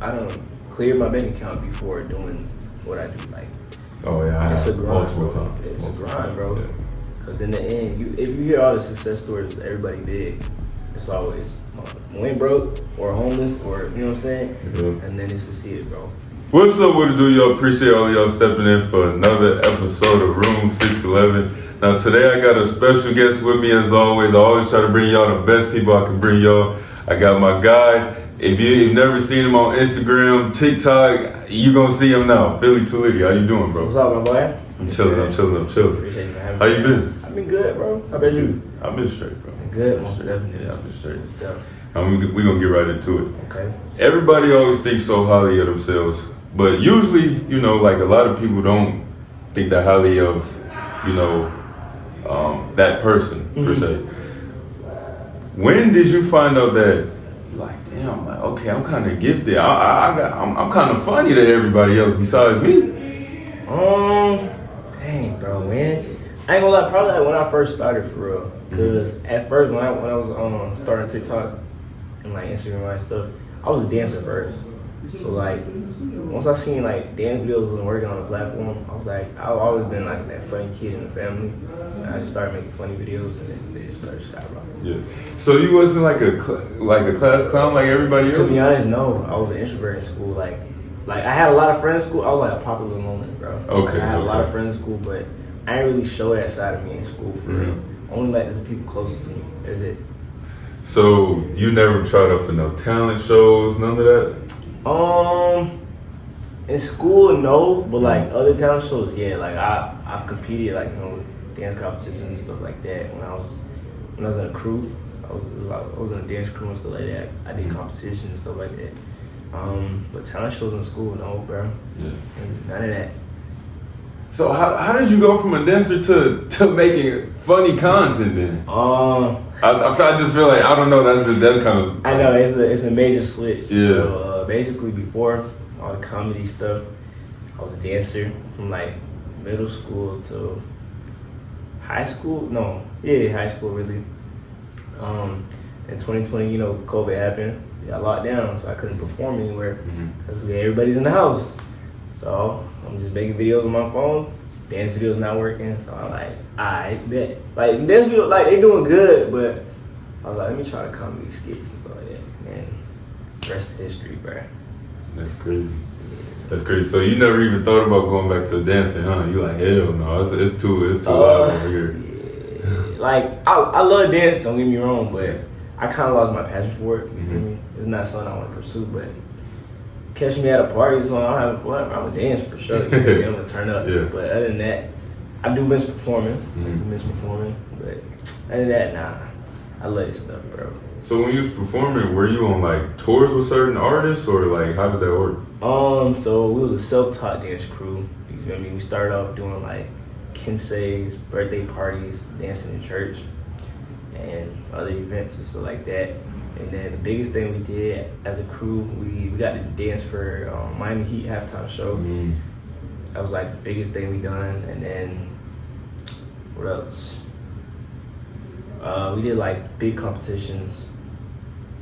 I don't clear my bank account before doing what I do. Like, oh yeah, it's a grind, bro. times. It's a grind, bro. Because in the end, if you hear all the success stories, everybody big. It's always went broke or homeless or, you know what I'm saying? Yeah. And then they succeeded, bro. What's up, what it do, y'all? Appreciate all of y'all stepping in for another episode of Room 611. Now today I got a special guest with me as always. I always try to bring y'all the best people I can bring y'all. I got my guy. If you've never seen him on Instagram, TikTok, you gonna see him now. Philly2Litty, how you doing, bro? What's up, my boy? I'm chilling. Appreciate you for having me. How you been? I've been good, bro. How about you? I've been straight, bro. Good, most definitely. Yeah, I've been straight. Yeah. We gonna get right into it. Okay. Everybody always thinks so highly of themselves, but usually, you know, like a lot of people don't think that highly of, you know, that person per se. When did you find out that, like, damn, like, okay, I'm kind of gifted. I'm kind of funny to everybody else besides me. Dang, bro, man. I ain't gonna lie, probably like when I first started for real. Cause at first when I was starting TikTok and like Instagram and stuff, I was a dancer first. So like once I seen like dance videos when working on the platform, I was like, I've always been like that funny kid in the family. And I just started making funny videos and then they just started skyrocketing. Yeah. So you wasn't like a class clown like everybody else? To be honest, no. I was an introvert in school. Like I had a lot of friends in school. I was like a popular moment, bro. Okay. I had a lot of friends in school, but I didn't really show that side of me in school for real. Only like the people closest to me. That's it. So you never tried out for no talent shows, none of that? In school, no, but like other talent shows, yeah. Like I've competed, like, you know, dance competitions and stuff like that. When I was in a crew, I was in a dance crew and stuff like that. I did competitions and stuff like that. But talent shows in school, no, bro. Yeah. None of that. So how did you go from a dancer to making funny content then? I just feel like, I don't know, that's kind of... I know, it's a major switch. Yeah. So basically before all the comedy stuff, I was a dancer from like middle school to high school. High school really. In 2020, you know, COVID happened. We got locked down, so I couldn't perform anywhere because everybody's in the house. So I'm just making videos on my phone. Dance videos not working, so I'm like, I bet. Like dance videos, like they doing good, but I was like, let me try to comedy skits and stuff like that. And rest is history, bro. That's crazy. That's crazy. So you never even thought about going back to dancing, huh? You like, hell no, it's too loud over here. Yeah. Like I love dance, don't get me wrong, but I kind of lost my passion for it. You feel me? It's not something I want to pursue, but catch me at a party, so I'm having fun. I'm gonna dance for sure. You feel me? I'm gonna turn up. Yeah. But other than that, I do miss performing. But other than that, nah. I love this stuff, bro. So when you was performing, were you on like tours with certain artists, or like how did that work? So we was a self-taught dance crew. You feel me? We started off doing like Kensei's, birthday parties, dancing in church, and other events and stuff like that. And then the biggest thing we did as a crew, we got to dance for Miami Heat halftime show. That was like the biggest thing we done. And then what else? We did like big competitions.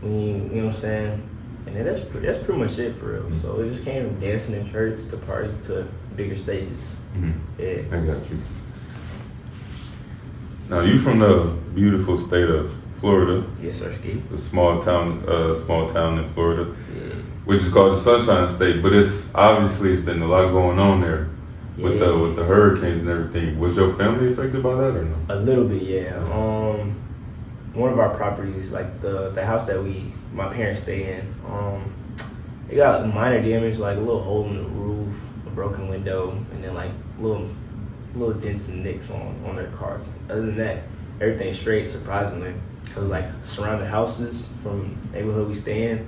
You know what I'm saying? And then that's pretty much it for real. So it just came from dancing in church to parties to bigger stages. Yeah. I got you. Now you from the beautiful state of Florida. Yes, sir, Ski. A small town in Florida, which is called the Sunshine State. But it's been a lot going on there with the hurricanes and everything. Was your family affected by that or no? A little bit, yeah. One of our properties, like the house that my parents stay in, it got minor damage, like a little hole in the roof, a broken window, and then like little dents and nicks on their cars. Other than that, everything's straight, surprisingly. Because like surrounding houses from the neighborhood we stay in,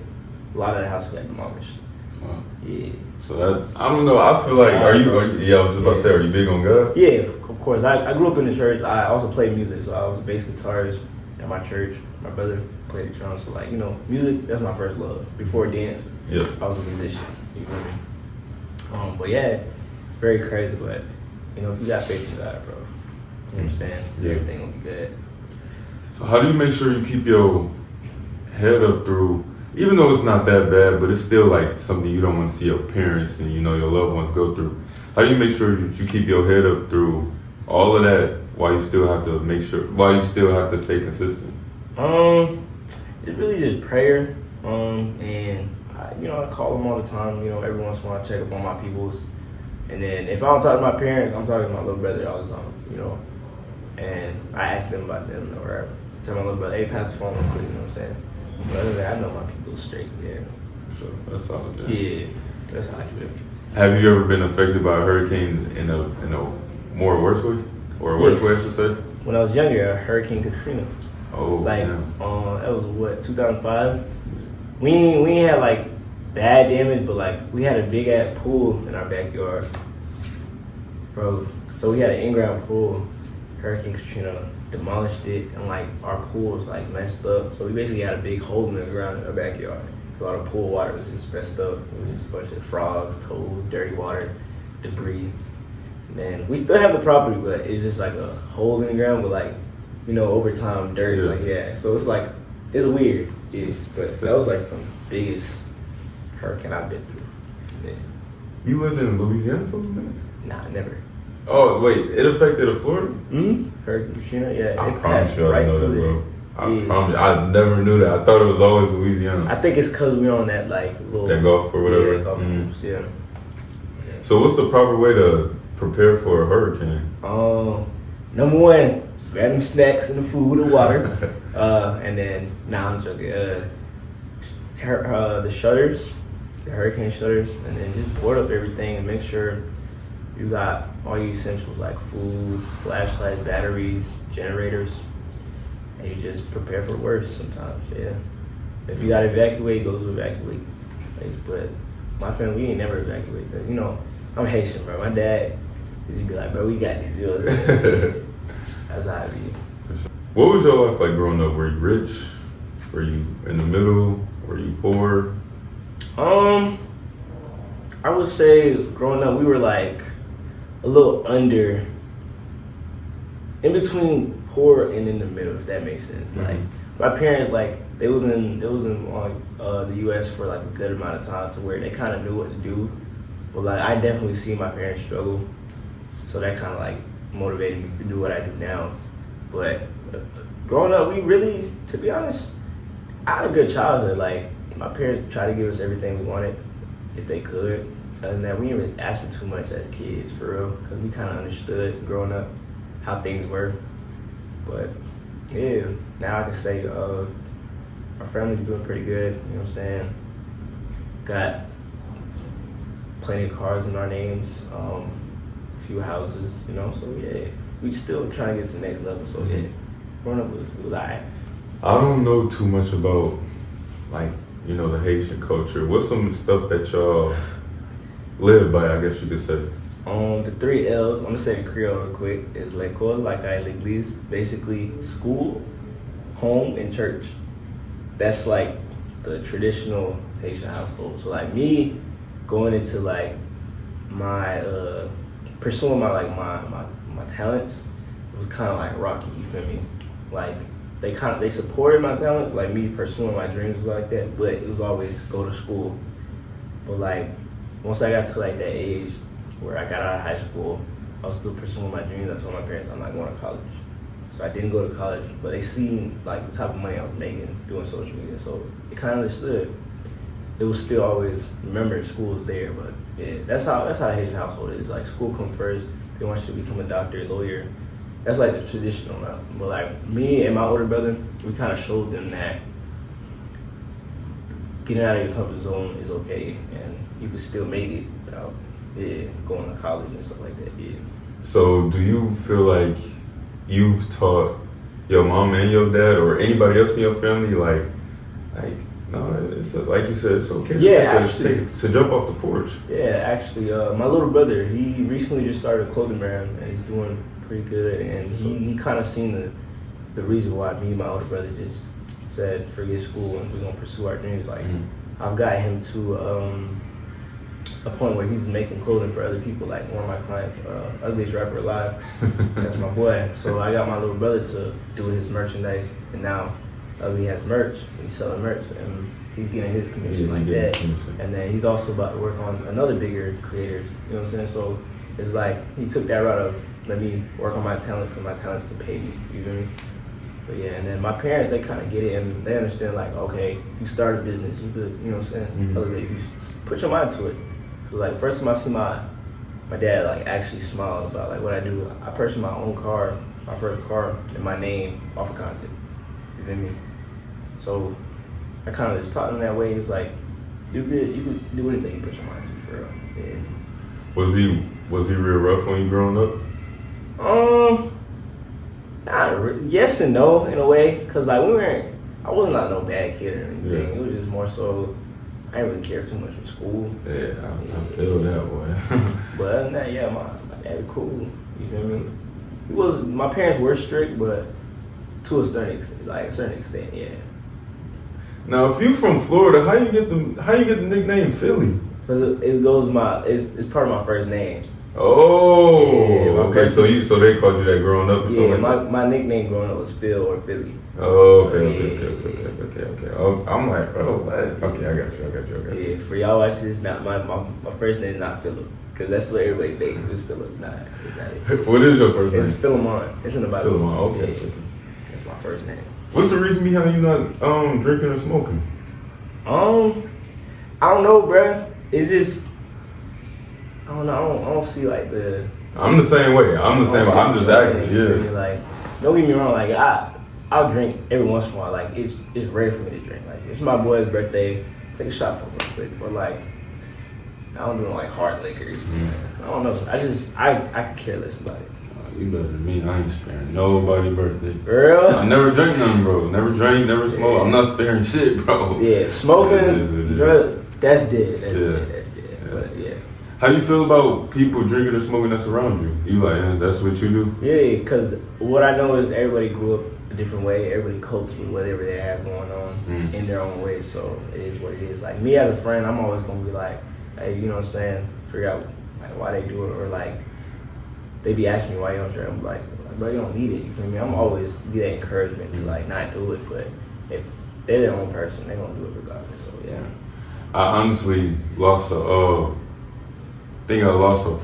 a lot of the houses got demolished. Wow. Yeah. So that, I don't know, I feel like, I was just about to say, are you big on God? Yeah, of course. I grew up in the church. I also played music, so I was a bass guitarist at my church. My brother played the drums, so like, you know, music, that's my first love. Before dance, I was a musician, you feel me? But yeah, very crazy, but you know, if you got faith in God, bro, you know what I'm saying? Everything will be good. So how do you make sure you keep your head up through even though it's not that bad, but it's still like something you don't want to see your parents and your loved ones go through. How do you make sure that you keep your head up through all of that while you still have to stay consistent? It's really just prayer. And I call them all the time. Every once in a while I check up on my peoples. And then if I don't talk to my parents, I'm talking to my little brother all the time. And I ask them about them or tell my little brother, hey, pass the phone real quick. You know what I'm saying? But other than that, I know my people straight. Yeah. So that's solid. Man. Yeah, that's how I do it. Have you ever been affected by a hurricane in a more worse way, or a worse way to say? When I was younger, Hurricane Katrina. Oh, that was what 2005. We ain't had like bad damage, but like we had a big ass pool in our backyard, bro. So we had an in-ground pool. Hurricane Katrina demolished it, and like our pool was like messed up. So we basically had a big hole in the ground in our backyard. A lot of pool water was just messed up. It was just a bunch of frogs, toads, dirty water, debris. And then we still have the property, but it's just like a hole in the ground with like, over time dirt. So it's like it's weird. Yeah, but that was like the biggest hurricane I've been through. Yeah. You lived in Louisiana for a minute? Nah, never. Oh wait, it affected Florida? Mm-hmm. Hurricane Katrina, yeah. I promise you, I didn't know that, bro. I promise. I never knew that. I thought it was always Louisiana. I think it's because we're on that like little that Gulf or whatever. Yeah. So what's the proper way to prepare for a hurricane? Number one, grab them snacks and the food and water. And then I'm joking. The shutters, the hurricane shutters, and then just board up everything and make sure you got all your essentials like food, flashlights, batteries, generators, and you just prepare for worse sometimes. Yeah. If you gotta evacuate, go to evacuate place. But my family, we ain't never evacuate because I'm Haitian, bro. My dad used to be like, bro, we got this. That's how it be. What was your life like growing up? Were you rich? Were you in the middle? Were you poor? I would say growing up, we were like a little under, in between poor and in the middle, if that makes sense. Mm-hmm. Like my parents, like they was in the U.S. for like a good amount of time to where they kind of knew what to do. But like I definitely see my parents struggle, so that kind of like motivated me to do what I do now. But growing up, we really, to be honest, I had a good childhood. Like my parents tried to give us everything we wanted, if they could. Other than that, we didn't really ask for too much as kids, for real, because we kind of understood growing up how things were. But yeah, now I can say our family's doing pretty good. You know what I'm saying? Got plenty of cars in our names, a few houses. So yeah, we still trying to get to the next level. So yeah, growing up was alright. I don't know too much about like the Haitian culture. What's some stuff that y'all live by, I guess you could say? The 3 L's, I'm gonna say the Creole real quick, is l'école, like l'église, basically school, home, and church. That's like the traditional Haitian household. So like me going into like my pursuing my talents, it was kind of like rocky. You feel me? Like they supported my talents, like me pursuing my dreams was like that, but it was always go to school. But like once I got to like that age where I got out of high school, I was still pursuing my dreams. I told my parents I'm not going to college. So I didn't go to college, but they seen like the type of money I was making doing social media. So they kind of understood. It was still always, remember, school is there, but yeah, that's how the Haitian household is. Like school come first, they want you to become a doctor, a lawyer. That's like the traditional route. But like me and my older brother, we kind of showed them that getting out of your comfort zone is okay, and you can still make it without going to college and stuff like that. Yeah. So do you feel like you've taught your mom and your dad or anybody else in your family like no, it's like you said, it's okay to jump off the porch? Yeah, actually, my little brother, he recently just started a clothing brand and he's doing pretty good, and he kind of seen the reason why me and my older brother just said forget school and we're gonna pursue our dreams. Like I've got him to a point where he's making clothing for other people. Like one of my clients, Ugliestrapperalive, that's my boy. So I got my little brother to do his merchandise, and now Ugly has merch. He's selling merch, and he's getting his commission like that. And then he's also about to work on another bigger creators. You know what I'm saying? So it's like he took that route of let me work on my talents because my talents can pay me. You feel me? But yeah, and then my parents, they kind of get it and they understand like, okay, if you start a business, you could, you know what I'm saying? Mm-hmm. If you put your mind to it. Cause like first time I see my dad like actually smile about like what I do. I purchased my own car, my first car, in my name off of content. You feel me? So I kind of just taught him that way. He was like, you could do anything you put your mind to, for real. Yeah. Was he real rough when you growing up? Yes and no in a way, cause like I wasn't like no bad kid or anything. Yeah. It was just more so I didn't really care too much in school. Yeah, I feel that way. But other than that, yeah, my dad was cool. You feel me? My parents were strict, but to a certain extent, yeah. Now, if you from Florida, how you get the nickname Philly? Cause it's part of my first name. Oh, Yeah, okay. So they called you that growing up? Or Yeah, something my nickname growing up was Phil or Philly. Oh, okay. Oh, I'm like, bro, what? Okay, I got you. Yeah, for y'all watching this, not my first name is not Philip, cause that's what everybody thinks is Philip. Nah, it's not it. What is your first name? It's Philemon. It's in the Bible. Philemon. Okay. Yeah, that's my first name. What's the reason behind you not drinking or smoking? I don't know, bruh. It's just I don't know. I don't see like the. I'm the same way. I'm just acting. Yeah. Like, don't get me wrong. Like I'll drink every once in a while. Like it's rare for me to drink. Like it's my boy's birthday, take a shot for him real quick. But like I don't do like hard liquors. I don't know. I could care less about it. You better than me. I ain't sparing nobody's birthday. Real? I never drank nothing, bro. Never drank, never smoked. I'm not sparing shit, bro. Yeah, smoking, drugs, that's dead. That's dead. Yeah. But yeah. How you feel about people drinking or smoking that's around you? You like, that's what you do? Yeah, because what I know is everybody grew up a different way. Everybody copes with whatever they have going on in their own way. So it is what it is. Like me as a friend, I'm always gonna be like, hey, you know what I'm saying? Figure out like why they do it, or like they be asking me why you don't drink. I'm like, bro, you don't need it. You feel me? I'm always be that encouragement to like not do it, but if they're their own person, they're gonna do it regardless. So yeah. I honestly lost a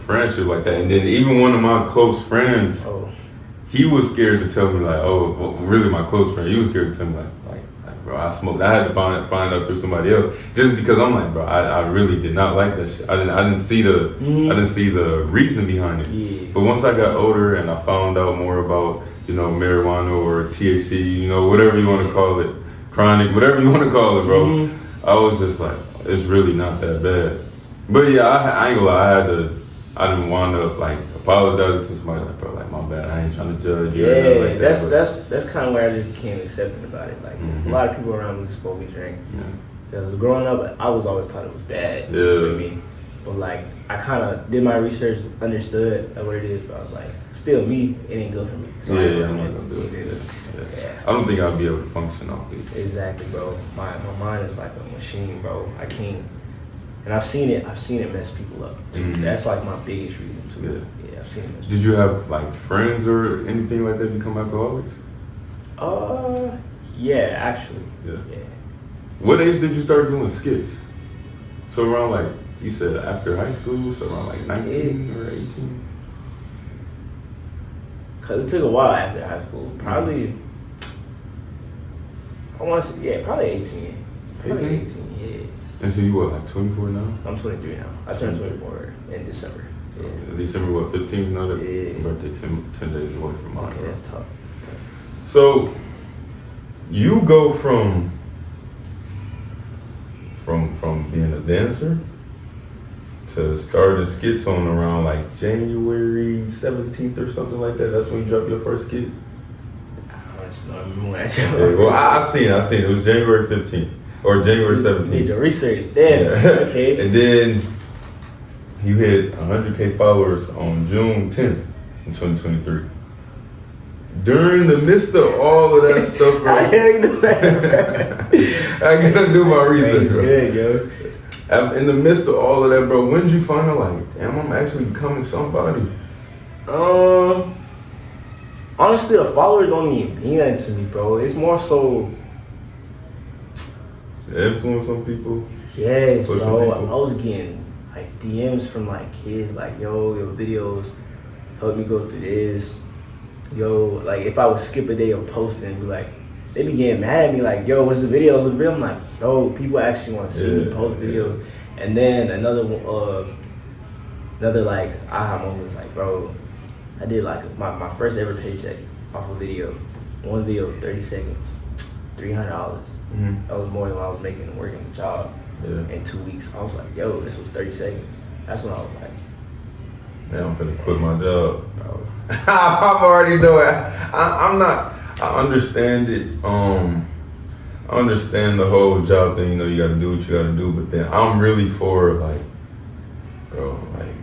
friendship like that, and then even one of my close friends, he was scared to tell me like, really my close friend, he was scared to tell me like bro, I smoked. I had to find out through somebody else, just because I'm like, bro, I really did not like that shit. I didn't see the reason behind it. Yeah. But once I got older and I found out more about marijuana or THC, whatever you want to call it, chronic, whatever you want to call it, bro. I was just like, it's really not that bad. But yeah, I ain't gonna lie, I didn't want to like apologize to somebody like, bro, like my bad, I ain't trying to judge you. Yeah, like that's kind of where I just became accepting about it. Like a lot of people around me smoke and drink. Yeah. Growing up, I was always taught it was bad. Yeah. You feel me? But like I kind of did my research, understood what it is, but I was like, still me, it ain't good for me. So I'm not gonna do it. Yeah. I don't think I'll be able to function off it. Exactly, bro. My mind is like a machine, bro. I can't. And I've seen it mess people up too. That's like my biggest reason too. Yeah, I've seen it mess people up. Did you have like friends or anything like that become alcoholics? Yeah, actually. Yeah. What age did you start doing skits? So around like, you said after high school, so around like 19 or 18? Cause it took a while after high school. Probably, I want to say, probably 18. Probably 18, yeah. And so you what, like 24 now? I'm 23 now. I turned 24 in December. Yeah. December what, 15th? No, yeah. Birthday 10 days away from mine. Okay, that's tough. So you go from being a dancer to starting skits on around like January 17th or something like that. That's when you dropped your first skit? I don't remember when I dropped my Well, I seen it. It was January 15th. Or January 17th. Did your research there. Yeah. Okay. And then you hit 100K followers on June 10th in 2023. During the midst of all of that stuff, bro. I gotta do my research, bro. Good, yo. In the midst of all of that, bro, when did you find out, like, damn, I'm actually becoming somebody? Honestly, the followers don't even mean that to me, bro. It's more so, influence on people? Yes, Social bro. people? I was getting like DMs from like kids like, yo, your videos helped me go through this. Yo, like if I would skip a day of posting, be like, they be getting mad at me like, yo, what's the video? What's the video? I'm like, yo, people actually want to see me post videos. And then another like aha moment was like, bro, I did like my first ever paycheck off a video. One video was 30 seconds, $300. Mm-hmm. That was more than what I was making working a job in 2 weeks. I was like, yo, this was 30 seconds. That's when I was like, man, I'm gonna quit my job. bro. I'm already doing it. I'm not. I understand it. I understand the whole job thing. You know, you got to do what you got to do. But then I'm really for like, bro, like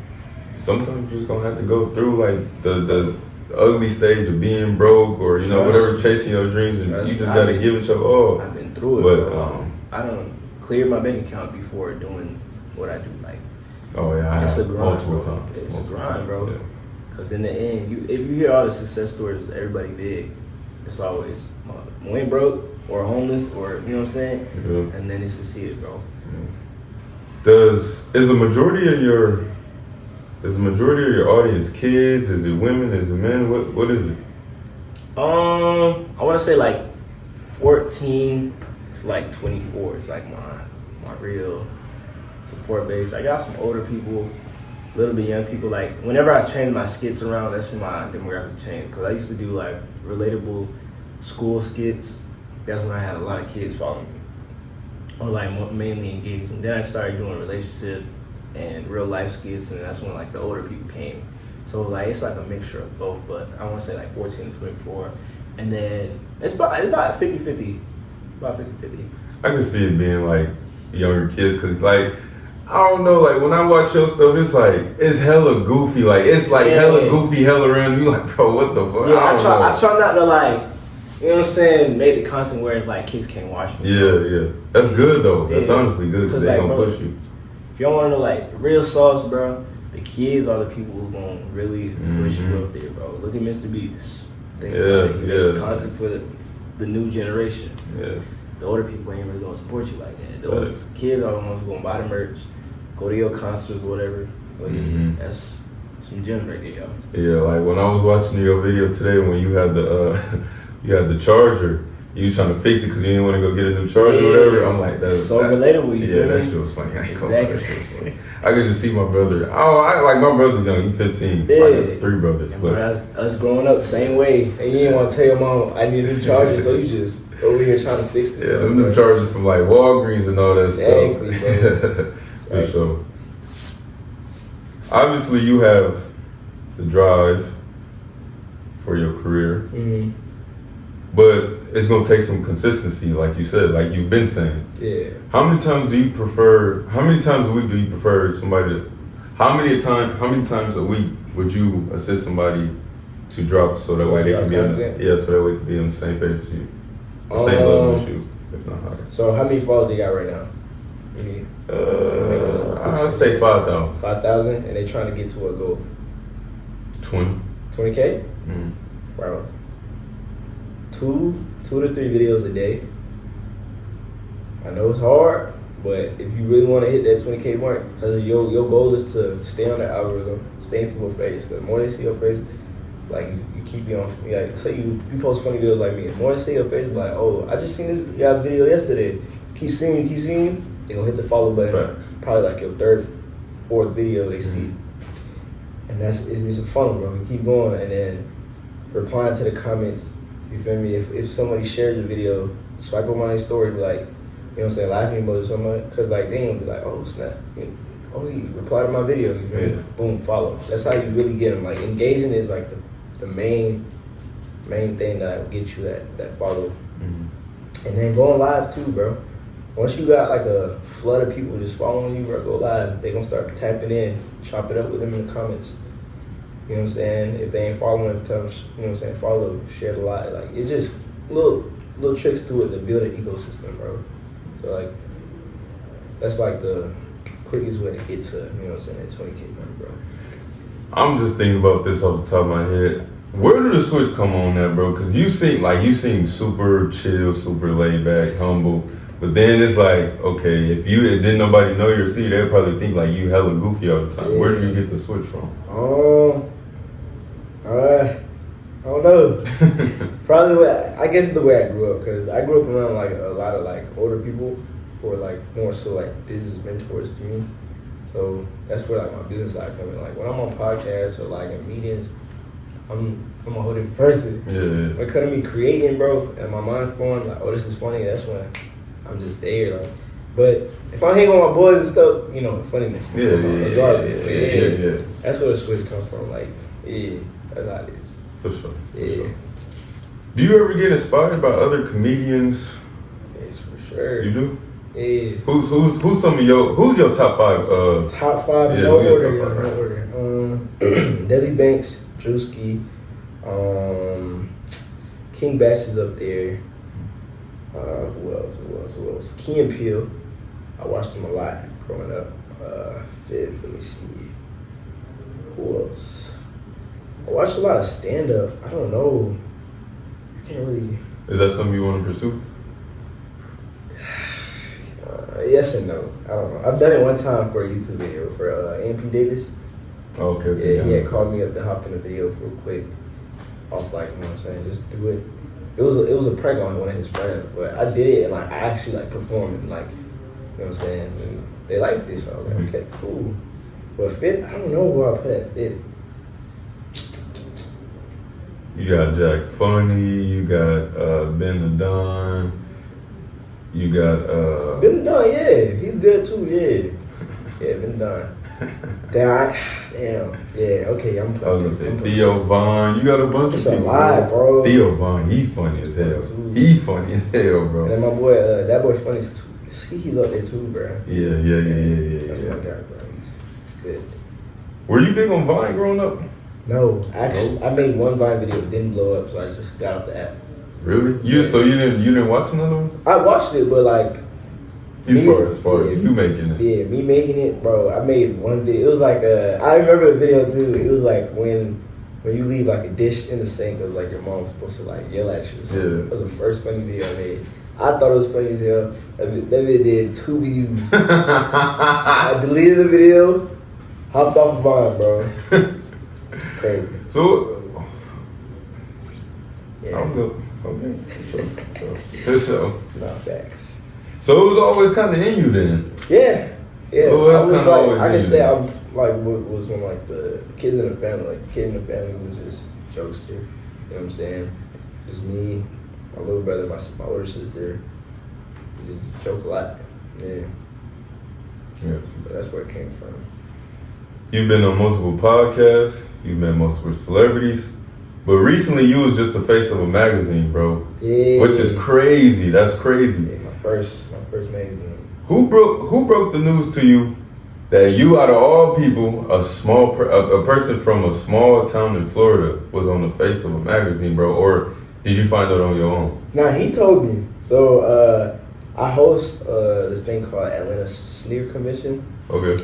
sometimes you're just gonna have to go through like the ugly stage of being broke or you know whatever, chasing your dreams, and you just gotta give it your all. I've been through it, but bro. I don't clear my bank account before doing what I do. Like, oh yeah, it's a grind, multiple bro. times. It's a grind, bro. Yeah. Cause in the end, if you hear all the success stories of everybody big, it's always went broke or homeless or you know what I'm saying, and then they succeeded, bro. Yeah. Is the majority of your audience kids? Is it women? Is it men? What is it? I want to say like 14 to like 24 is like my real support base. I got some older people, a little bit young people. Like whenever I change my skits around, that's when my demographic changed. Cause I used to do like relatable school skits. That's when I had a lot of kids following me, or like mainly engaged. And then I started doing relationship and real life skits, and that's when like the older people came. So like it's like a mixture of both, but I want to say like 14 to 24, and then it's about 50-50, about 50-50. I can see it being like younger kids, cause like I don't know, like when I watch your stuff, it's hella goofy, like it's like hella goofy, hella random. You like, bro, what the fuck? Yeah, I try not to like, you know what I'm saying, make the content where like kids can't watch me. Yeah, that's good though. That's honestly good because they like, gonna push you. If you don't want to know like real sauce, bro, the kids are the people who gonna really push you up there, bro. Look at Mr. Beast. He makes content for the new generation. Yeah. The older people ain't really gonna support you like that. The older kids are the ones who gonna buy the merch, go to your concerts or whatever. But that's some gems right there, y'all. Yeah, like when I was watching your video today, when you had the charger, you was trying to fix it because you didn't want to go get a new charger or whatever. I'm like, that's so relatable. You feel that me? shit was funny. I ain't Exactly. that shit was funny. I could just see my brother. I like my brother's young. He's 15. Yeah. I got 3 brothers. Yeah, but us growing up the same way, and you didn't want to tell your mom I need a new charger, so you just over here trying to fix it. Yeah, them new chargers from like Walgreens and all that Exactly, stuff. For sure. Obviously, you have the drive for your career, but it's gonna take some consistency, like you said, like you've been saying. Yeah. How many times a week do you prefer somebody to? How many times a week would you assist somebody to drop so that way they can be on so that way they can be on the same page as you, the same level as you, if not higher. So how many followers you got right now? I'd say 5,000. 5,000, and they trying to get to a goal. 20. 20K? Mm-hmm. Wow. 2 to 3 videos a day. I know it's hard, but if you really want to hit that 20K mark, because your goal is to stay on the algorithm, stay in people's face. Because the more they see your face, like you keep you on. Like say you post funny videos like me. The more they see your face, like, oh, I just seen this guy's video yesterday. Keep seeing, they gonna hit the follow button. Right. Probably like your 3rd, 4th video they see, and it's a funnel, bro. You keep going, and then replying to the comments. You feel me? If somebody shared the video, swipe up on their story, be like, you know what I'm saying, laughing emoji or something, because like they ain't be like, oh snap, oh you reply to my video, you feel me? Boom, follow. That's how you really get them. Like engaging is like the main thing that will get you that follow. And then going live too, bro. Once you got like a flood of people just following you, bro, go live. They gonna start tapping in, chop it up with them in the comments. You know what I'm saying? If they ain't following, tell them, you know what I'm saying, follow, share the live. Like, it's just little tricks to it to build an ecosystem, bro. So, like, that's like the quickest way to get to, you know what I'm saying, that 20K mark, bro. I'm just thinking about this off the top of my head. Where did the switch come on that, bro? Because you seem super chill, super laid back, humble. But then it's like, okay, if didn't nobody know your city, they'd probably think like you hella goofy all the time. Yeah. Where did you get the switch from? I don't know. Probably, I guess the way I grew up, because I grew up around like a lot of like older people who are like more so like business mentors to me. So that's where like my business side come in. Like when I'm on podcasts or like in meetings, I'm a whole different person. Yeah. When it comes to me creating, bro, and my mind flowing, like, oh, this is funny, that's when I'm just there. Like, but if I hang with my boys and stuff, you know, funniness. Yeah. That's where the switch comes from. Like, yeah, that's how it is. For sure. Yeah. Do you ever get inspired by other comedians? Yes, for sure. You do? Yeah. Who's your top five? Top five, yeah, no order, top five, no order. Desi Banks, Drewski, King Bash is up there. Who else? Key and Peele. I watched him a lot growing up. Let me see. Who else? I watched a lot of stand-up. I don't know. I can't really... Is that something you want to pursue? Yes and no. I don't know. I've done it one time for a YouTube video for A.M.P. Davis. Oh, okay. Yeah, he had called me up to hop in the video real quick. Off like, you know what I'm saying, just do it. It was a prank on one of his friends, but I did it and like I actually like performed and like, you know what I'm saying. And they liked this, so I was like, okay, cool. But Fit, I don't know where I put that Fit. You got Jack Funny, you got Ben the Don, you got Ben Dunn, yeah, he's good too, yeah, Ben Dunn. Damn, yeah, okay, I'm. I was gonna say Theo Vaughn. You got a bunch It's of a people. lot, bro. Theo Vaughn, he funny as hell. He funny as hell, bro. And then my boy, that boy funny too. He's up there too, bro. Yeah. That's my guy, bro. He's good. Were you big on Vine growing up? No, actually, I made one Vine video, it didn't blow up, so I just got off the app. Really? You didn't watch another one? I watched it, but like. As far as you making it. Yeah, me making it, bro. I made one video. It was like I remember the video too. It was like when you leave like a dish in the sink, it was like your mom's supposed to like yell at you. So Yeah. It was the first funny video I made. I thought it was funny as hell. That video did 2 views. I deleted the video, hopped off of Vine, bro. Crazy. So, Yeah. I'm good. Okay. For sure. Nah, facts. So it was always kind of in you then. Yeah. Oh, I was like, always I can in say you. I'm like was one of like the kids in the family. Like the kid in the family was just jokester. You know what I'm saying? Just me, my little brother, my older sister. We just joke a lot. Yeah. But that's where it came from. You've been on multiple podcasts. You've met multiple celebrities. But recently you was just the face of a magazine, bro. Yeah. Which is crazy. That's crazy. Yeah, my first magazine. Who broke the news to you that you, out of all people, a person from a small town in Florida was on the face of a magazine, bro? Or did you find out on your own? Nah, he told me. So I host this thing called Atlanta Sneaker Convention. Okay.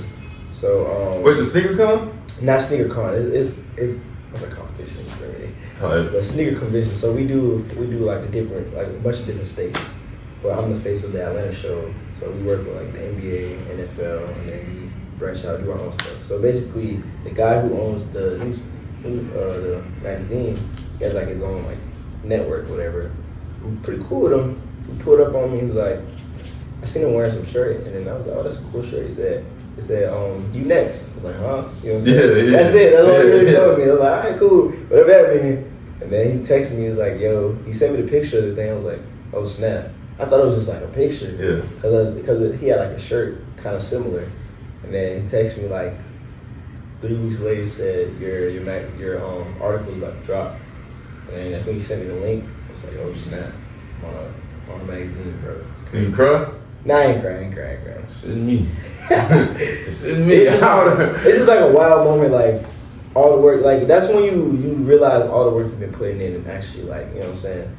So Wait, the sneaker con? Not Sneaker Con. It's a competition for me. Type. But Sneaker Convention. So we do like a bunch of different states. But I'm the face of the Atlanta show. So we work with like the NBA, NFL, and then we branch out, do our own stuff. So basically, the guy who owns the magazine, he has like his own like network, whatever. I'm pretty cool with him. He pulled up on me. He was like, I seen him wearing some shirt, and then I was like, oh, that's a cool shirt. He said, you next. I was like, huh? You know what I'm saying? Yeah. That's it. That's all he really told me. I was like, all right, cool. Whatever that means. And then he texted me. He was like, yo, he sent me the picture of the thing. I was like, oh, snap. I thought it was just like a picture. Yeah. Because he had like a shirt kind of similar. And then he texted me like 3 weeks later. He said, your article's about to drop. And then that's when he sent me the link. I was like, oh, snap. On a magazine, bro. It's crazy. Did you cry? Nah, I ain't crying. It's me. It's me. It's just like a wild moment, like all the work, like that's when you realize all the work you've been putting in and actually like, you know what I'm saying,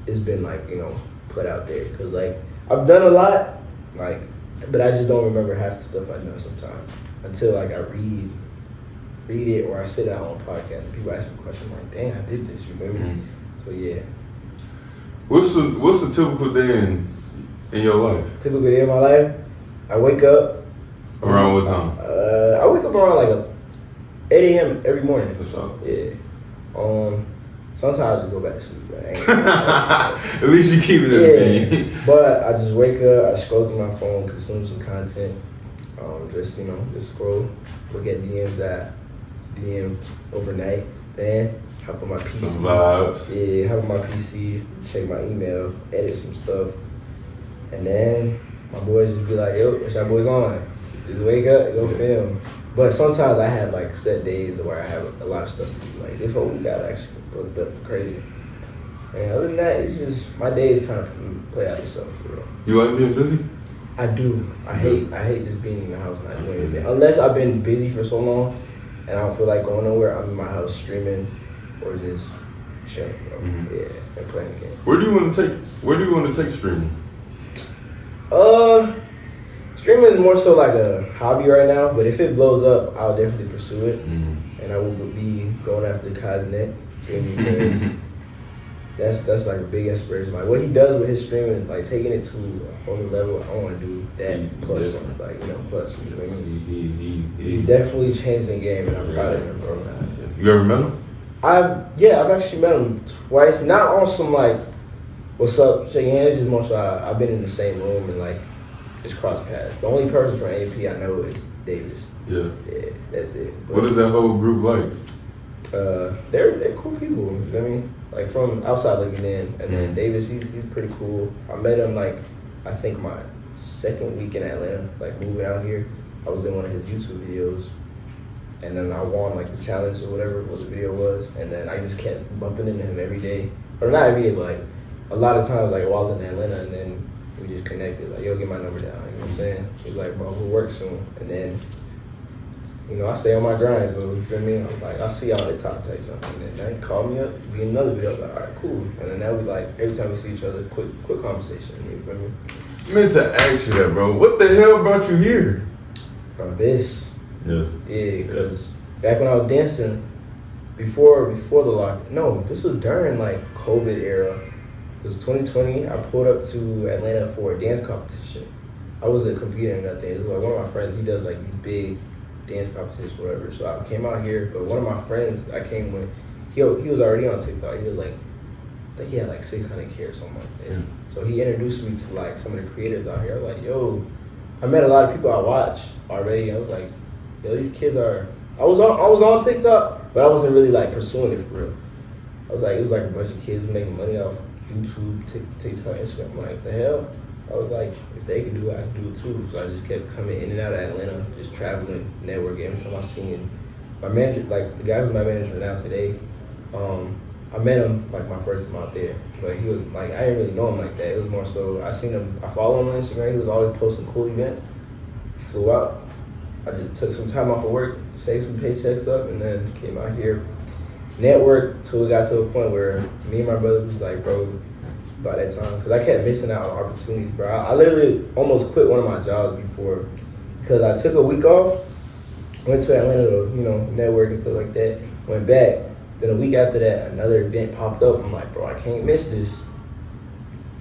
it's been like, you know, put out there. Cause like I've done a lot, like, but I just don't remember half the stuff I've done sometimes until like I read it or I sit down on a podcast and people ask me questions like, dang, I did this, you feel me? So yeah. What's the typical day in in your life? Typical day of my life. I wake up. Around what time? I wake up around like 8 a.m. every morning. What's up? Yeah. Sometimes I just go back to sleep. At least you keep it entertaining. But I just wake up, I scroll through my phone, consume some content, just scroll, look at DMs that DM overnight, then hop on my PC. Some vibes. Yeah, hop on my PC, check my email, edit some stuff, and then my boys just be like, yo, what's y'all boys on? Just wake up, go film. But sometimes I have like set days where I have a lot of stuff to do. Like this whole week I actually booked up crazy. And other than that, it's just my days kind of play out itself for real. You like being busy? I do. I hate just being in the house not doing anything. Unless I've been busy for so long and I don't feel like going nowhere, I'm in my house streaming or just chilling, bro. Mm-hmm. Yeah, and playing the game. Where do you want to take streaming? Streaming is more so like a hobby right now, but if it blows up, I'll definitely pursue it. Mm-hmm. And I will be going after Kaznet because that's like a big inspiration. Like what he does with his streaming, like taking it to a whole new level. I want to do that plus some, like plus. You know what I mean? He definitely changed the game, and I'm proud of him, bro. You ever met him? I've actually met him twice. Not on some like, what's up, shaking hands. Just more so I've been in the same room and like just cross paths. The only person from AP I know is Davis. Yeah, that's it. But, what is that whole group like? They're cool people. You feel me? Like from outside looking in, and then Davis, he's pretty cool. I met him like I think my second week in Atlanta, like moving out here. I was in one of his YouTube videos, and then I won like the challenge or whatever the video was, and then I just kept bumping into him every day, or not every day, but like a lot of times, like while I was in Atlanta, and then we just connected. Like, yo, get my number down. You know what I'm saying? He's like, bro, we'll work soon, and then. I stay on my grind, so you feel me? I'm like, I'll see y'all at the top type stuff. And then they call me up, we get another video, like, all right, cool. And then now we like, every time we see each other, quick conversation, you feel me? I meant to ask you that, bro. What the hell brought you here? Bro, this. Yeah. Yeah, because back when I was dancing, before the lock, no, this was during like COVID era. It was 2020, I pulled up to Atlanta for a dance competition. I wasn't competing or nothing. It was like one of my friends, he does like these big dance competition, whatever. So I came out here, but one of my friends I came with, he was already on TikTok. He was like, I think he had like 600K or something like this. Yeah. So he introduced me to like some of the creators out here. I was like, yo, I met a lot of people I watch already. I was like, yo, these kids are. I was on TikTok, but I wasn't really like pursuing it for real. It was like a bunch of kids making money off YouTube, TikTok, Instagram. I'm like, what the hell? I was like, if they can do it, I can do it too. So I just kept coming in and out of Atlanta, just traveling, networking. Every time I seen my manager, like the guy who's my manager now today, I met him like my first time out there. But he was like, I didn't really know him like that. It was more so, I follow him on Instagram. He was always posting cool events. Flew out. I just took some time off of work, saved some paychecks up, and then came out here, networked till it got to a point where me and my brother was like, bro, by that time, because I kept missing out on opportunities, bro. I literally almost quit one of my jobs before, because I took a week off, went to Atlanta to, network and stuff like that, went back, then a week after that, another event popped up. I'm like, bro, I can't miss this.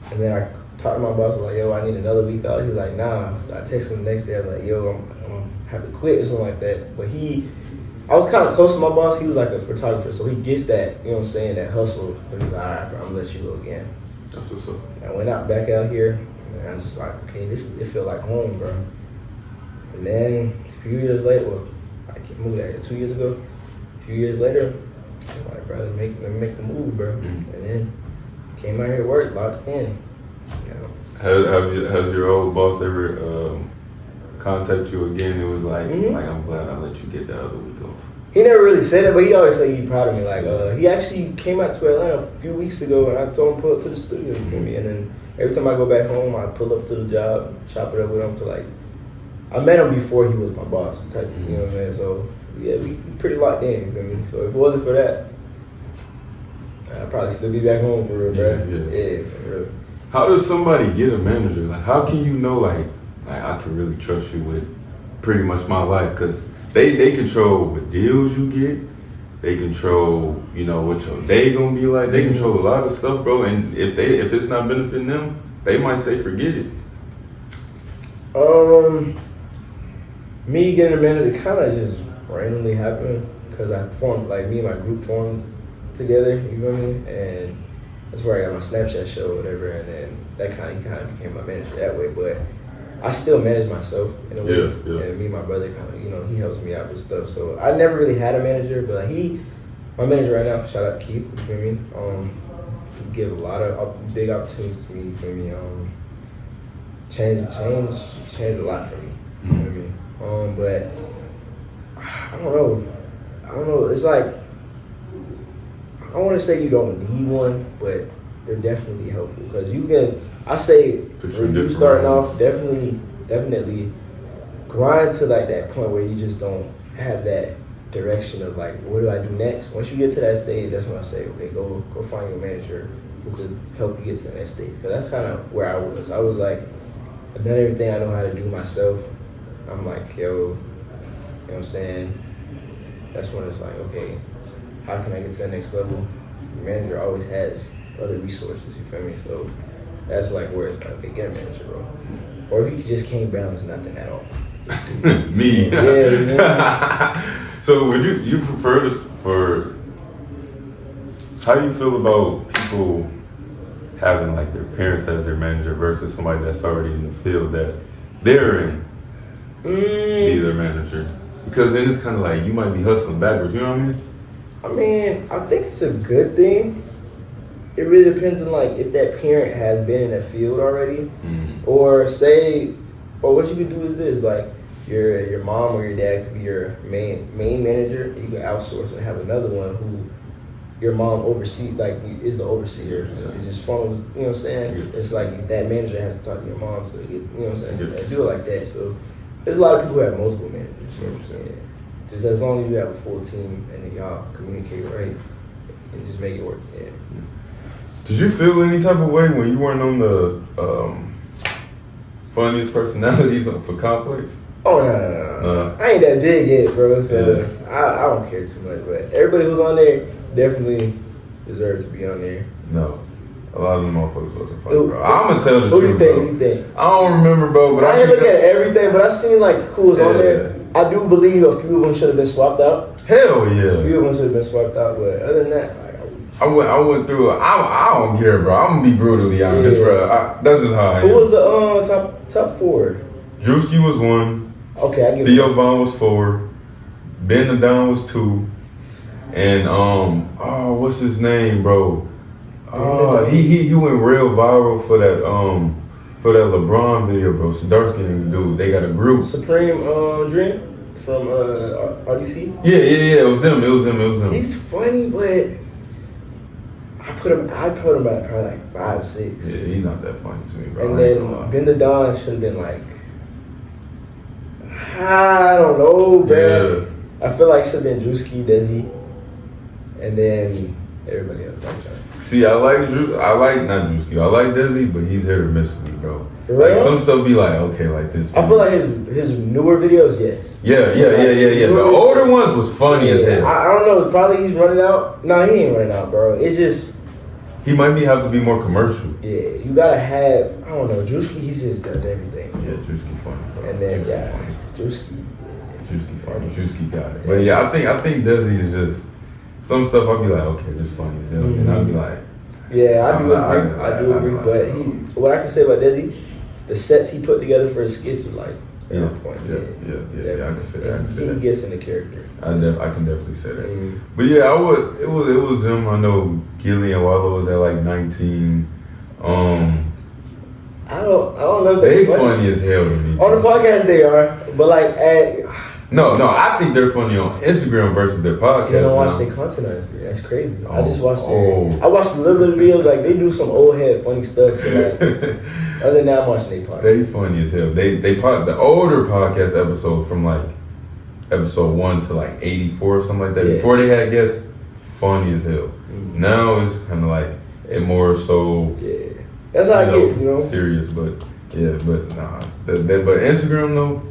And then I talked to my boss, like, yo, I need another week out. He's like, nah. So I texted him the next day, I was like, yo, I'm gonna have to quit or something like that. But I was kind of close to my boss. He was like a photographer, so he gets that, you know what I'm saying, that hustle. But he's like, all right, bro, I'm gonna let you go again. That's what's up. I went back out here, and I was just like, okay, it feel like home, bro. And then a few years later, I moved out here 2 years ago. A few years later, I was like, bro, let me make the move, bro. Mm-hmm. And then came out here to work, locked in. Has your old boss ever contact you again? It was like, like, I'm glad I let you get the other week off. He never really said that, but he always said he's proud of me. Like, he actually came out to Atlanta a few weeks ago, and I told him to pull up to the studio, you feel me? And then every time I go back home, I pull up to the job, chop it up with him. Cause like, I met him before he was my boss, type. You know what I'm saying? So yeah, we pretty locked in, you feel me? So if it wasn't for that, I'd probably still be back home for real, bro. Yeah, for real. How does somebody get a manager? Like, how can you know, like I can really trust you with pretty much my life? Because they control what deals you get. They control, what your day gonna be like. They control a lot of stuff, bro. And if it's not benefiting them, they might say forget it. Me getting a manager kind of just randomly happened because I formed, like, me and my group formed together, you feel me? And that's where I got my Snapchat show or whatever, and then he kind of became my manager that way. But I still manage myself in a way. Yeah. And me and my brother kind of, he helps me out with stuff. So I never really had a manager, but my manager right now, shout out to Keith, you feel me? He give a lot of big opportunities to me, you feel me? Changed a lot for me, you know what I mean? But I don't know. It's like, I don't want to say you don't need one, but they're definitely helpful because I say when you starting off, definitely grind to like that point where you just don't have that direction of like, what do I do next? Once you get to that stage, that's when I say, okay, go find your manager who could help you get to the next stage. Because that's kind of where I was. I was like, I've done everything I know how to do myself. I'm like, yo, you know what I'm saying? That's when it's like, okay, how can I get to the next level? Your manager always has other resources, you feel me? So that's like where it's like, okay, get a manager, bro. Or if you just can't balance nothing at all. Me. Yeah. So would you prefer this for, how do you feel about people having like their parents as their manager versus somebody that's already in the field that they're in be their manager? Because then it's kind of like you might be hustling backwards, you know what I mean? I mean, I think it's a good thing. It really depends on like if that parent has been in that field already, or what you could do is this, like your mom or your dad could be your main manager. You can outsource and have another one who your mom is the overseer. So it just follows, you know what I'm saying? Yeah. It's like that manager has to talk to your mom, so you know what I'm saying? Yeah. Do it like that. So there's a lot of people who have multiple managers. You know what I'm saying? Just as long as you have a full team and then y'all communicate right and just make it work. Yeah. Did you feel any type of way when you weren't on the funniest personalities for Complex? Oh no. I ain't that big yet, bro. So I don't care too much. But everybody who's on there definitely deserves to be on there. No. A lot of them motherfuckers wasn't funny, bro. I'm gonna tell the Who truth, you bro. think? I don't remember, bro, but I ain't look at everything, but I seen like who was on there. I do believe a few of them should have been swapped out. Hell yeah. A few of them should have been swapped out, but other than that, like, I went through it. I don't care, bro. I'm gonna be brutally honest, bro. That's just how I am. Who was the top four? Drewski was 1. Okay, I give Theo Vaughn was 4. Ben the Don was 2. And what's his name, bro? He went real viral for that LeBron video, bro. So dark skinned dude. They got a group. Supreme Dream from RDC. Yeah. It was them. He's funny, but I put him at probably like 5, 6. Yeah, he's not that funny to me, bro. And then Ben the Don should have been like, I don't know, bro. Yeah. I feel like it should have been Drewski, Desi, and then everybody else. See, I like not Drewski. I like Desi, but he's hit or miss with me, bro. For Like real? some stuff be like, okay, like this. I feel like his newer videos, yes. Yeah. The older ones was funny as hell. I don't know. Probably he's running out. No, he ain't running out, bro. It's just He might have to be more commercial. yeah. You gotta have. I don't know. Drewski, he just does everything. Yeah, Drewski funny, bro. And then Drewski Drewski funny. Drewski got it. But yeah, I think Desi is just some stuff. I'll be like, okay, this funny as hell, and I'll be like, yeah, I do agree. like But what I can say about Desi, the sets he put together for his skits are like yeah, on point. I can say that. He gets in the character. I can definitely say that. But yeah, it was him. I know Gilly and Wallow was at like 19. I don't know if they funny as hell to me. On the podcast they are, but like No, I think they're funny on Instagram versus their podcast. See, I don't watch their content on Instagram. That's crazy. I just watched I watched a little bit of videos. Like they do some old head funny stuff. But like, other than that, I'm watching their podcast. They funny as hell. They the older podcast episode from like episode 1 to like 84 or something like that. Yeah. Before they had guests, funny as hell. Now it's kind of like it more so. Yeah, that's how I get. You know, serious, but yeah, but nah. But Instagram though.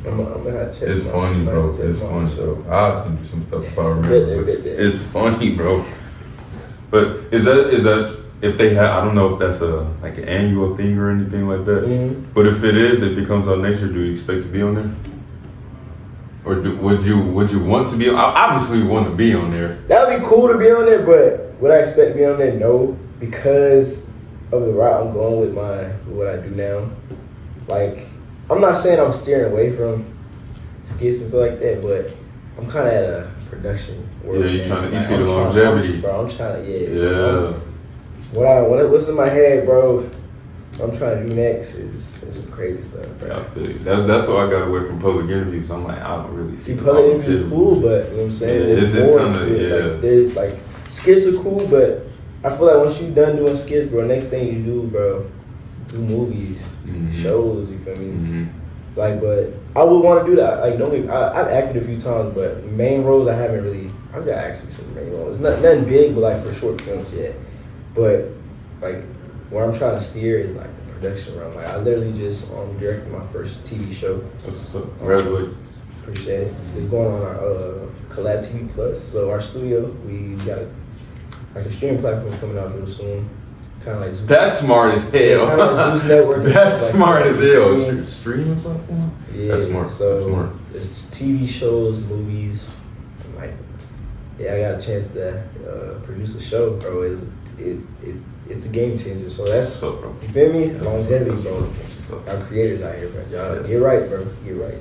I'm gonna have to check it's funny, bro. It's funny, bro. I'll send you some stuff if I remember. It's funny, bro. But is that if they have, I don't know if that's like an annual thing or anything like that. Mm-hmm. But if it comes out next year, do you expect to be on there? Or would you want to be on? Obviously, you want to be on there. That would be cool to be on there, but would I expect to be on there? No, because of the route I'm going with what I do now. Like, I'm not saying I'm steering away from skits and stuff like that, but I'm kind of at a production world. Yeah, you see the longevity. Bro, I'm trying to, Yeah. What's in my head, bro, I'm trying to do next is some crazy stuff, bro. Yeah, I feel you. That's why I got away from public interviews. I'm like, I don't really see public interviews is cool, but you know what I'm saying? Yeah, it's more kind to of, it. yeah. Like, there's, like, skits are cool, but I feel like once you're done doing skits, bro, next thing you do, bro, do movies, shows, you feel me? Mm-hmm. Like, but I would want to do that. Like, I've acted a few times, but main roles I haven't really. I've got actually some main roles, nothing big, but like for short films yet. But like, where I'm trying to steer is like the production realm. Like, I literally just directed my first TV show. Congratulations. Appreciate it. It's going on our Collab TV Plus. So our studio, we got a streaming platform coming out real soon. Kind of like Zeus. That's smart as hell. Kind of like Zeus Network. That's like, smart as hell. Streaming platform? Yeah, That's smart. So That's smart. it's TV shows, movies. I'm like, yeah, I got a chance to produce a show, bro. It's a game changer. So that's So, bro. you feel me? Longevity, bro. Our creators out here, bro. Y'all get right, bro. Get right.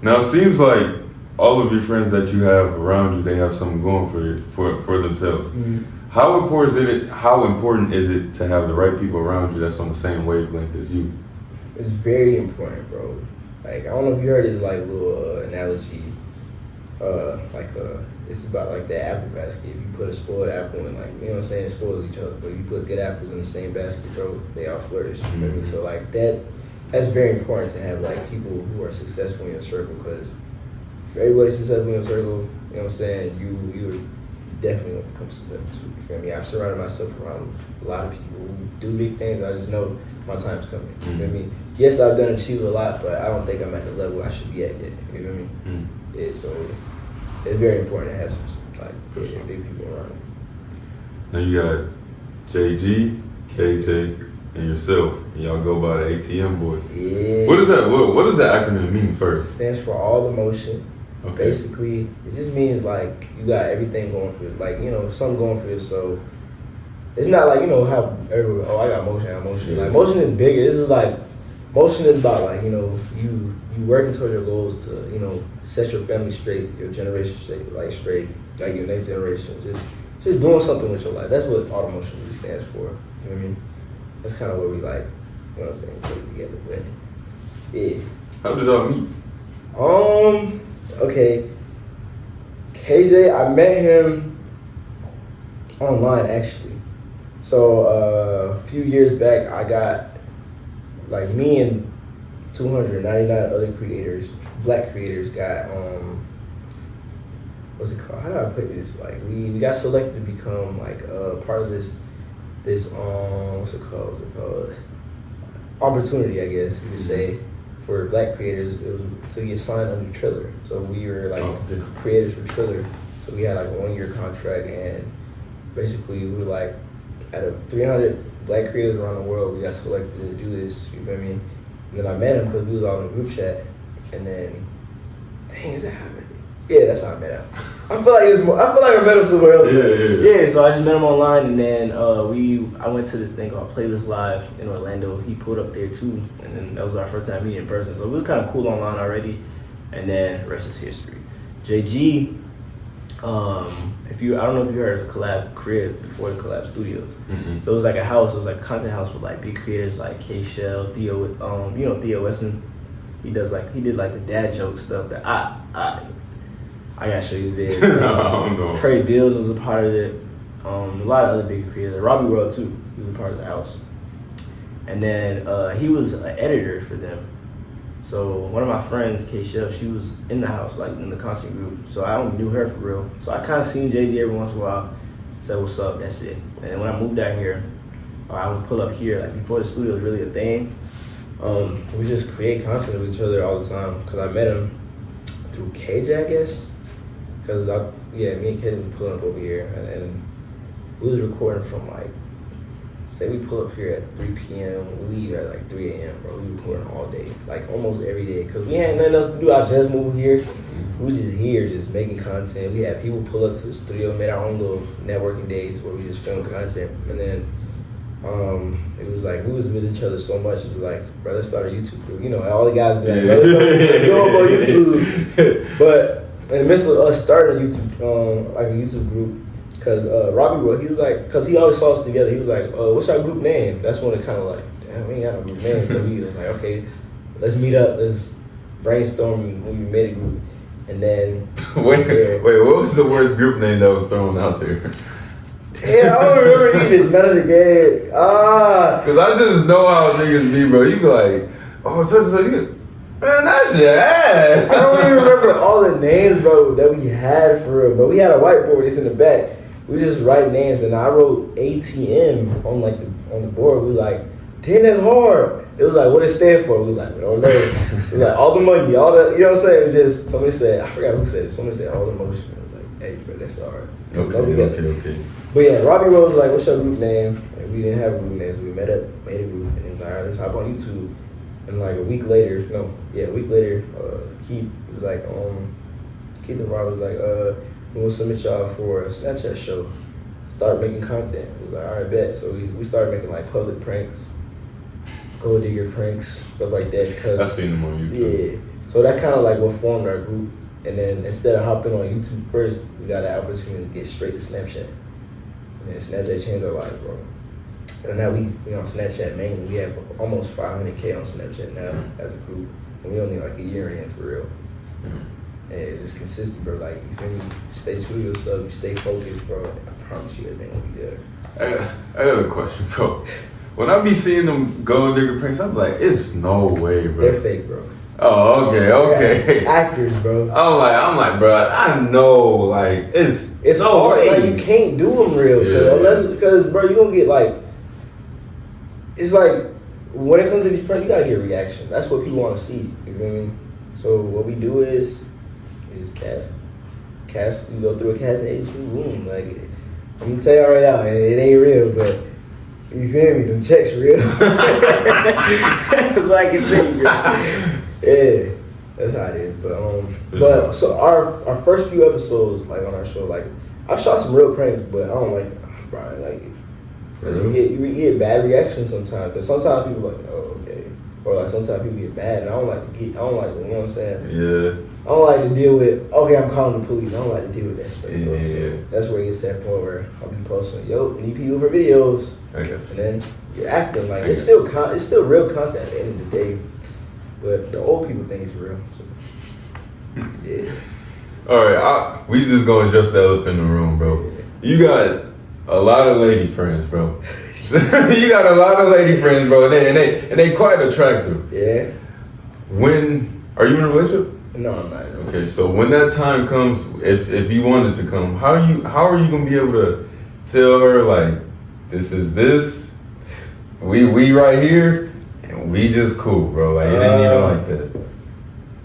Now it seems like all of your friends that you have around you, they have something going for themselves. Mm-hmm. How important is it to have the right people around you that's on the same wavelength as you? It's very important, bro. Like, I don't know if you heard this like little analogy. It's about like the apple basket. If you put a spoiled apple in, like, you know what I'm saying, it spoils each other. But if you put good apples in the same basket, bro, they all flourish. You feel me? So like that's very important to have like people who are successful in your circle, because if everybody's successful in your circle, you know what I'm saying, you are definitely gonna become successful too. You feel me? I've surrounded myself around a lot of people who do big things. I just know my time's coming. You feel me? Yes, I've achieved a lot, but I don't think I'm at the level I should be at yet. You feel me? Yeah, so it's very important to have some big people around. Now you got JG, KJ, and yourself. And y'all go by the ATM boys. Yeah. What is that? What does that acronym mean first? Stands for all emotion. Okay. Basically, it just means like you got everything going for you. Like, you know, something going for you. So it's not like, you know, how everyone, I got motion, I got motion. Like, motion is bigger. This is like, motion is about like, you know, you working toward your goals to, you know, set your family straight, your generation straight, like your next generation. Just doing something with your life. That's what all motion really stands for. You know what I mean? That's kind of what we like, you know what I'm saying, put it together. But yeah. How did y'all meet? Okay. KJ, I met him online actually. So a few years back, I got, like, me and 299 other creators, black creators, got what's it called? How do I put this? Like, we got selected to become like part of this what's it called? Opportunity, I guess you could say, for black creators. It was to get signed under Triller. So we were like creators for Triller. So we had like a 1-year contract, and basically we were like, out of 300 black creators around the world, we got selected to do this. You feel me? And then I met him because we was all in a group chat. And then, dang, is that how I met him? Yeah, that's how I met him. I feel like I met him somewhere else. Yeah, so I just met him online, and then I went to this thing called Philly2Litty in Orlando. He pulled up there too, and then that was our first time meeting in person. So it was kind of cool online already, and then the rest is history. JG, I don't know if you heard of the Collab Crib before the Collab Studios. Mm-hmm. So it was like a house. It was like a content house with like big creators like K Shell, Theo, you know Theo Weston. He did like the dad joke stuff that I gotta show you this. Trey Bills was a part of it. A lot of other big creators. Robbie World too. He was a part of the house. And then he was an editor for them. So one of my friends, K Shell, she was in the house, like in the content group. So I only knew her for real. So I kind of seen JG every once in a while. Said, what's up? That's it. And then when I moved out here, I would pull up here, like before the studio was really a thing. We just create content with each other all the time. Cause I met him through KJ, I guess. Cause me and KJ were pulling up over here, and we was recording from like say we pull up here at 3 p.m., we leave at like 3 a.m., bro. We recording all day, like almost every day, because we had nothing else to do. I just moved here. We just here, just making content. We had people pull up to the studio, made our own little networking days where we just film content. And then it was like, we was with each other so much, it was like, bro, let's start a YouTube group. You know, all the guys be like, bro, let's go on YouTube. But in the midst of us starting a YouTube, like a YouTube group, because Robbie, he was like, because he always saw us together, he was like, what's our group name? That's when it kind of like, damn, we ain't got no group name. So we was like, okay, let's meet up, let's brainstorm when we made a group. And then wait, what was the worst group name that was thrown out there? Yeah, I don't remember even none of the games. Cause I just know how niggas be, bro. You be like, oh, such and such, man, that's your ass. I don't even remember all the names, bro, that we had for real. But we had a whiteboard that's in the back. We just write names, and I wrote ATM on the board. We was like, damn, that's hard. It was like, what it stand for? We was like, we don't know. It was like, all the money, all the, you know what I'm saying? It was just, somebody said, I forgot who said it. Somebody said, all the motion. I was like, hey, bro, that's all right. Okay. But yeah, Robbie Rose was like, what's your group name? And we didn't have a group name, so we met up, made a group, and it was like, all right, let's hop on YouTube. And like a week later, Keith was like, Keith and Rob was like, we will submit y'all for a Snapchat show. Start making content. We was like, all right, bet. So we started making like public pranks, gold digger pranks, stuff like that. Cause, I seen them on YouTube. Yeah. So that kind of like what formed our group. And then instead of hopping on YouTube first, we got an opportunity to get straight to Snapchat. And then Snapchat changed our lives, bro. And now we on Snapchat mainly. We have almost 500K on Snapchat now as a group. And we only like a year in for real. And it's just consistent, bro. Like, you feel me? Stay true to yourself. You stay focused, bro. I promise you everything will be good. I got a question, bro. When I be seeing them gold digger pranks, I'm like, it's no way, bro. They're fake, bro. Oh, okay. Yeah, actors, bro. I'm like, bro, I know, like, it's no hard. way. Like, you can't do them real, because, bro, you're gonna get like, it's like, when it comes to these pranks, you gotta get a reaction. That's what people want to see. You feel me? So what we do is cast. You go through a casting agency, boom. Like, I'm gonna tell you right now, it ain't real, but you feel me? Them checks real. That's what I can say, bro. Yeah, that's how it is. But so our first few episodes, like on our show, like I've shot some real pranks, but I don't like, bro, like. Cause you get bad reactions sometimes. Cause sometimes people are like, oh, okay, or like sometimes people get mad, and I don't like, you know what I'm saying? Yeah. I don't like to deal with, okay, I'm calling the police. I don't like to deal with that stuff. Yeah. So that's where it gets to that point where I'll be posting, yo, need people for videos, and then you're acting like it's still real content at the end of the day, but the old people think it's real. So, yeah. All right, we just gonna address the elephant in the room, bro. You got a lot of lady friends, bro. You got a lot of lady friends, bro, and they quite attractive. Yeah. When are you in a relationship? No, I'm not. Okay, so when that time comes, if you wanted to come, how are you gonna be able to tell her like, this is this, we right here, and we just cool, bro? Like it ain't even like that.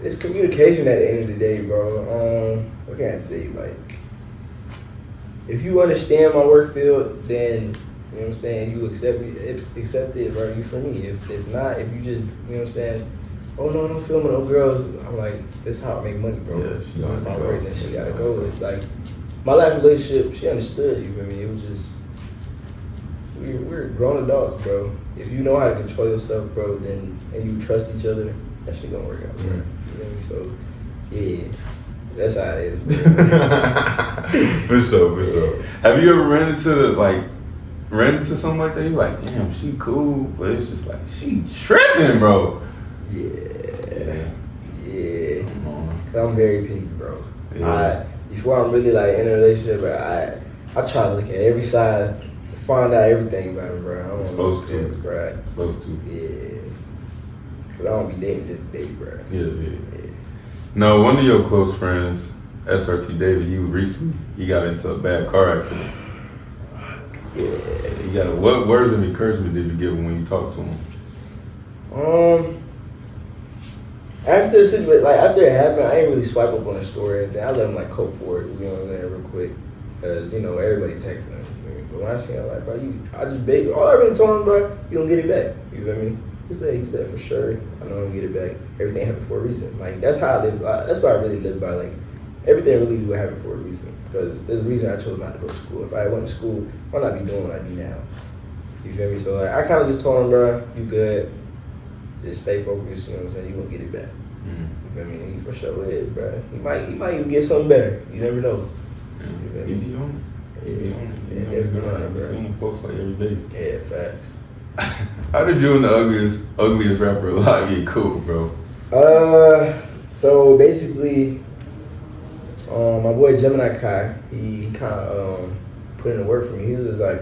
It's communication at the end of the day, bro. What can I say? Like, if you understand my work field, then, you know what I'm saying, you accept it, bro, you for me. If not, if you just, you know what I'm saying, oh no, don't film with no girls, I'm like, this is how I make money, bro. Yeah, this is my work, and she gotta go. It's like, my last relationship, she understood, you feel me? It was just, we're grown adults, bro. If you know how to control yourself, bro, then, and you trust each other, that shit gonna work out, bro. You feel me? So, yeah. That's how it is. For sure. Have you ever ran into something like that? You're like, damn, she cool, but it's just like she tripping, bro. Yeah. Come on. I'm very picky, bro. Yeah. Before I'm really like in a relationship, I try to look at every side, find out everything about it, bro. I don't supposed to, bro. Supposed to. Yeah. Cause I don't be dating just date, bro. Yeah. No, one of your close friends, SRT David, he got into a bad car accident. Yeah. What words of encouragement did you give him when you talked to him? After it happened, I didn't really swipe up on the story or anything. I let him like cope for it, you know what I'm saying, real quick. Cause you know everybody texting him. But when I see him, like, bro, I just beg. All I really told him, bro, you gonna get it back. You feel me? He said for sure, I know I'm gonna get it back. Everything happened for a reason. Like that's how I live. That's what I really live by. Like everything really do happen for a reason. Because there's a reason I chose not to go to school. If I went to school, why not be doing what I do now? You feel me? So like, I kind of just told him, bro, you good. Just stay focused. You know what I'm saying? You gonna get it back. You feel me? And he for sure is, bro. He might even get something better. You never know. Yeah. He be on it. He be on it. Yeah, I see him post like every day. Yeah, facts. How did you and the ugliest rapper alive get cool, bro? So basically, my boy Gemini Kai, he kind of put in the work for me. He was just like,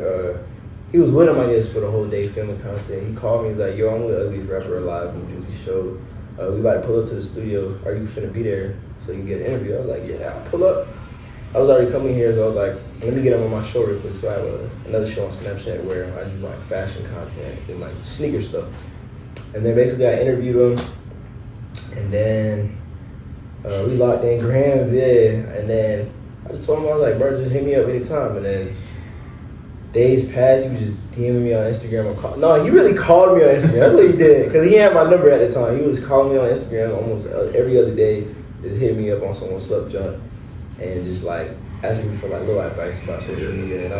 he was with him, I guess, for the whole day filming content. He called me, like, yo, I'm the ugliest rapper alive from Juicy's show. We about to pull up to the studio. Are you finna be there so you can get an interview? I was like, yeah, I'll pull up. I was already coming here, so I was like, let me get him on my show real quick. So I have another show on Snapchat where I do like fashion content and like sneaker stuff. And then basically I interviewed him, and then we locked in grams, yeah. And then I just told him, I was like, bro, just hit me up anytime. And then days passed, he was just DMing me on Instagram or no, he really called me on Instagram. That's what he did, because he had my number at the time. He was calling me on Instagram almost every other day, just hitting me up on some what's up junk, and just like asking me for like little advice about social media. And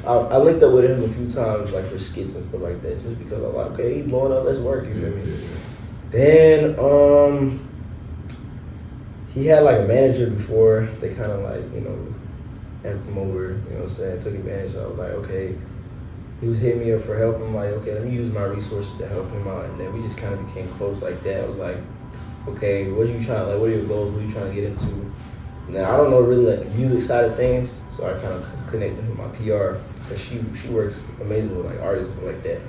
I linked up with him a few times, like for skits and stuff like that, just because I'm like, okay, he's blowing up, let's work, you feel me? Then he had like a manager before. They kind of like, you know, had him over, you know what I'm saying, took advantage. I was like, okay. He was hitting me up for help. I'm like, okay, let me use my resources to help him out. And then we just kind of became close like that. I was like, okay, what are you trying, like, what are your goals? What are you trying to get into? Now, I don't know really like the music side of things, so I kind of connected with my PR, because she works amazing with like artists and like that.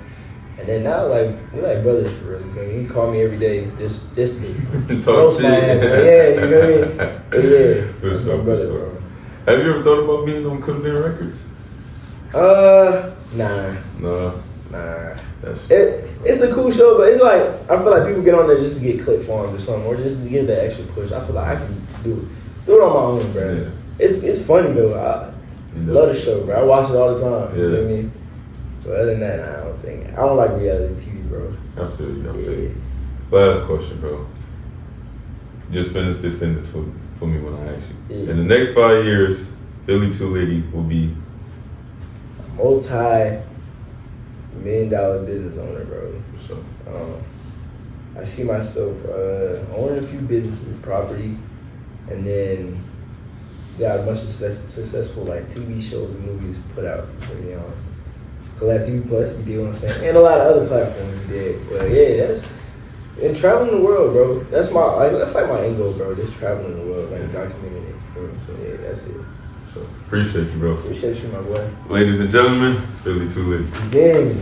And then now, like, we're like brothers for real. You feel me? He call me every day, just to roast my ass. Yeah, you know what I mean? Yeah, for sure, brother, for sure. bro. Have you ever thought about being on Cookman Records? Nah. No. Nah. It's a cool show, but it's like, I feel like people get on there just to get clip farms or something, or just to get that extra push. I feel like I can do it on my own, bro. Yeah. It's funny though. I love the show, bro. I watch it all the time. Yeah. You know what I mean? But other than that, I don't like reality TV, bro. I feel you. Last question, bro. Just finish this sentence for me when I ask you. Yeah. In the next 5 years, Philly2Litty will be multi-million-dollar business owner, bro. for sure. I see myself owning a few businesses, property, and then got a bunch of successful like TV shows and movies put out. You know, Collab TV Plus, you did what I'm saying, and a lot of other platforms we did. But yeah, and traveling the world, bro. That's like my end goal, bro. Just traveling the world, like documenting it. So yeah, that's it. So appreciate you, bro. Appreciate you, my boy. Ladies and gentlemen, Philly2Litty. Damn.